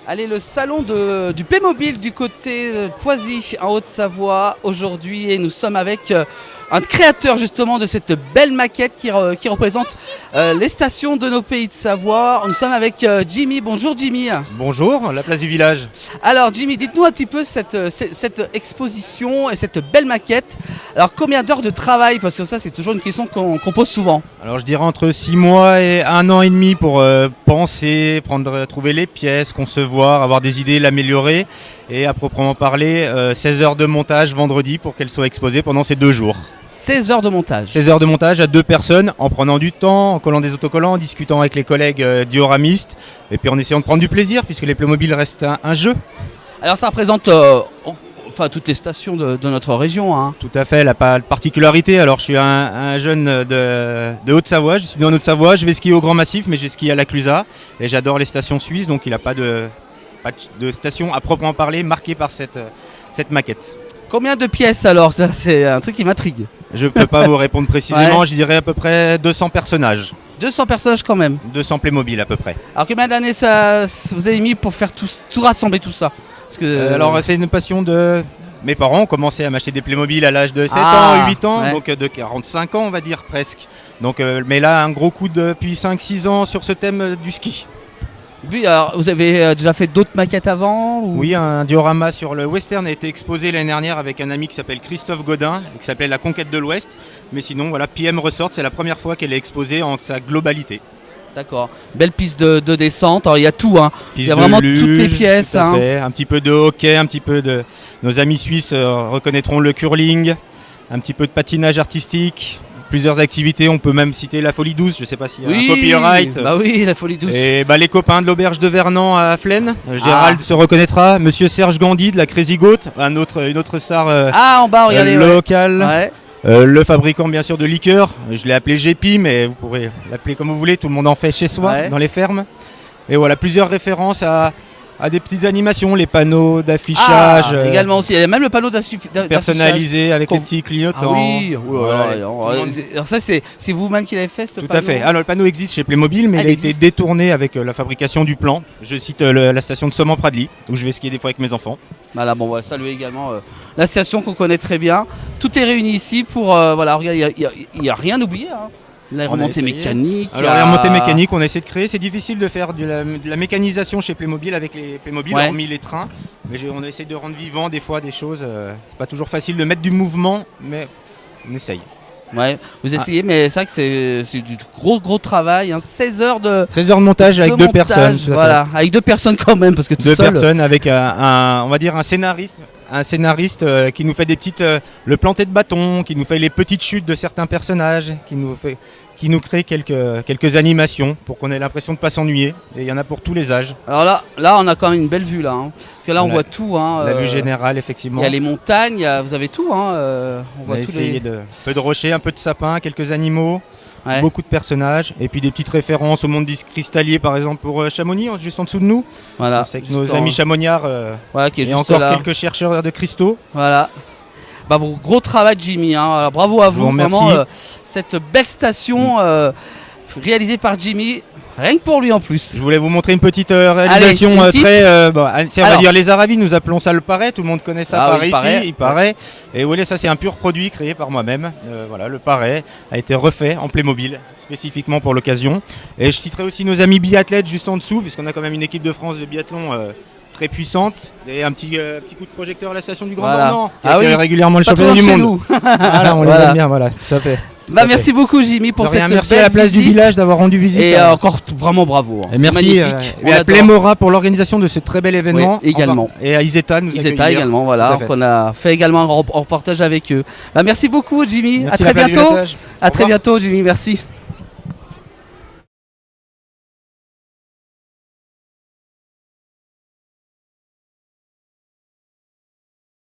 Allez, le salon du Playmobil du côté de Poisy en Haute-Savoie aujourd'hui et nous sommes avec un créateur justement de cette belle maquette qui représente les stations de nos pays de Savoie. Nous sommes avec Jimmy. Bonjour Jimmy. Bonjour, la place du village. Alors Jimmy, dites-nous un petit peu cette exposition et cette belle maquette. Alors combien d'heures de travail? Parce que ça c'est toujours une question qu'on pose souvent. Alors je dirais entre 6 mois et 1 an et demi pour penser, trouver les pièces, concevoir, avoir des idées, l'améliorer. Et à proprement parler, 16 heures de montage vendredi pour qu'elle soit exposée pendant ces 2 jours. 16 heures de montage. 16 heures de montage à 2 personnes, en prenant du temps, en collant des autocollants, en discutant avec les collègues dioramistes, et puis en essayant de prendre du plaisir, puisque les Playmobil restent un jeu. Alors ça représente toutes les stations de notre région. Hein. Tout à fait, elle n'a pas de particularité. Alors je suis un jeune de Haute-Savoie, je suis né en Haute-Savoie, je vais skier au Grand Massif, mais j'ai skié à la Clusaz, et j'adore les stations suisses, donc il n'a pas de station à proprement parler marquée par cette maquette. Combien de pièces alors? Ça, c'est un truc qui m'intrigue. Je ne peux pas vous répondre précisément, Ouais. Je dirais à peu près 200 personnages. 200 personnages quand même. 200 Playmobil à peu près. Alors combien d'années vous avez mis pour faire tout rassembler tout ça? Parce que, Alors c'est une passion de... Mes parents ont commencé à m'acheter des Playmobil à l'âge de 7 Ah, ans, 8 ans, ouais. donc de 45 ans on va dire presque. Donc, mais là un gros coup depuis 5-6 ans sur ce thème du ski. alors, vous avez déjà fait d'autres maquettes avant ou... Oui, un diorama sur le western a été exposé l'année dernière avec un ami qui s'appelle Christophe Godin, qui s'appelait La Conquête de l'Ouest. Mais sinon, voilà, PM Resort, c'est la première fois qu'elle est exposée en sa globalité. D'accord. Belle piste de descente. Alors il y a tout. Hein. Il Piste y a de vraiment luge, toutes les pièces. tout à Hein. fait. Un petit peu de hockey, un petit peu de... Nos amis suisses reconnaîtront le curling, un petit peu de patinage artistique, plusieurs activités. On peut même citer la Folie Douce, je ne sais pas s'il y a un copyright. Bah oui, la Folie Douce. Et les copains de l'auberge de Vernon à Flaine, Gérald se reconnaîtra, Monsieur Serge Gandhi de la Crazy Goat, une autre star En bas, regardez. Ouais. locale. Ouais. Le fabricant bien sûr de liqueurs, je l'ai appelé GP, mais vous pourrez l'appeler comme vous voulez, tout le monde en fait chez soi, Ouais. dans les fermes. Et voilà, plusieurs références à des petites animations, les panneaux d'affichage également aussi. Il y a même le panneau d'affichage. personnalisés avec les petits Ah clignotants. oui, Voilà. alors ça c'est vous même qui l'avez fait ce Tout panneau? à fait. Alors le panneau existe chez Playmobil, mais Ah, il a il été existe. détourné avec la fabrication du plan. Je cite la station de Somme-en-Pradly, où je vais skier des fois avec mes enfants. Voilà, bon, on va saluer également la station qu'on connaît très bien. Tout est réuni ici pour voilà, regarde, il n'y a rien oublié. Hein. La On a remontée essayé. mécanique. Alors les remontées mécaniques, on a essayé de créer. C'est difficile de faire de la mécanisation chez Playmobil avec les Playmobil, Ouais. hormis les trains. Mais on a essayé de rendre vivant des fois des choses. C'est pas toujours facile de mettre du mouvement, mais on essaye. Ouais, vous essayez, mais c'est vrai que c'est du gros travail. Hein. 16 heures de 16 heures de montage avec 2 montage, personnes. tout à fait. Voilà, avec 2 personnes quand même, parce que tout 2 seul. personnes avec on va dire un scénariste qui nous fait des petites le planter de bâton, qui nous fait les petites chutes de certains personnages, qui nous crée quelques animations pour qu'on ait l'impression de pas s'ennuyer. Et il y en a pour tous les âges. Alors là, on a quand même une belle vue là, hein. Parce que là, on voit tout. Hein, La vue générale, effectivement. Il y a les montagnes, vous avez tout. Hein, on On voit a tous essayé les. un peu de rochers, un peu de sapins, quelques animaux, Ouais. beaucoup de personnages, et puis des petites références au monde cristallier, par exemple pour Chamonix, juste en dessous de nous. Voilà. C'est que juste nos en- amis chamonniards Voilà, qui est et juste encore là. quelques chercheurs de cristaux. Voilà. Bah, gros travail Jimmy. Hein. Alors, bravo à Je vous. vous remercie. Vraiment, cette belle station réalisée par Jimmy. Rien que pour lui en plus. Je voulais vous montrer une petite réalisation Allez, une petite. très... on va Alors. dire les Aravis, nous appelons ça le Parais, tout le monde connaît ça Ah par oui, ici, Parais. il paraît. Et voilà, ça c'est un pur produit créé par moi-même. Voilà, le Parais a été refait en Playmobil, spécifiquement pour l'occasion. Et je citerai aussi nos amis biathlètes juste en dessous, puisqu'on a quand même une équipe de France de biathlon très puissante. Et un petit coup de projecteur à la station du Grand Voilà. Bornand, qui Ah accueille oui. régulièrement le Pas trop championnat du loin de monde. chez nous. Voilà, on les Voilà. aime bien, voilà, tout à fait. Bah, à merci beaucoup Jimmy pour De rien, cette merci belle à la place du visite. village d'avoir rendu visite. Et encore vraiment bravo. Hein. Et C'est merci magnifique. et à Playmora pour l'organisation de ce très bel événement. Oui, également. Et à Iseta nous Ils étaient accueillir. également, voilà, Tout à fait. qu'on a fait également un reportage avec eux. Bah, merci beaucoup Jimmy, Merci à très la place du bientôt. village. À Au très revoir. bientôt Jimmy, merci.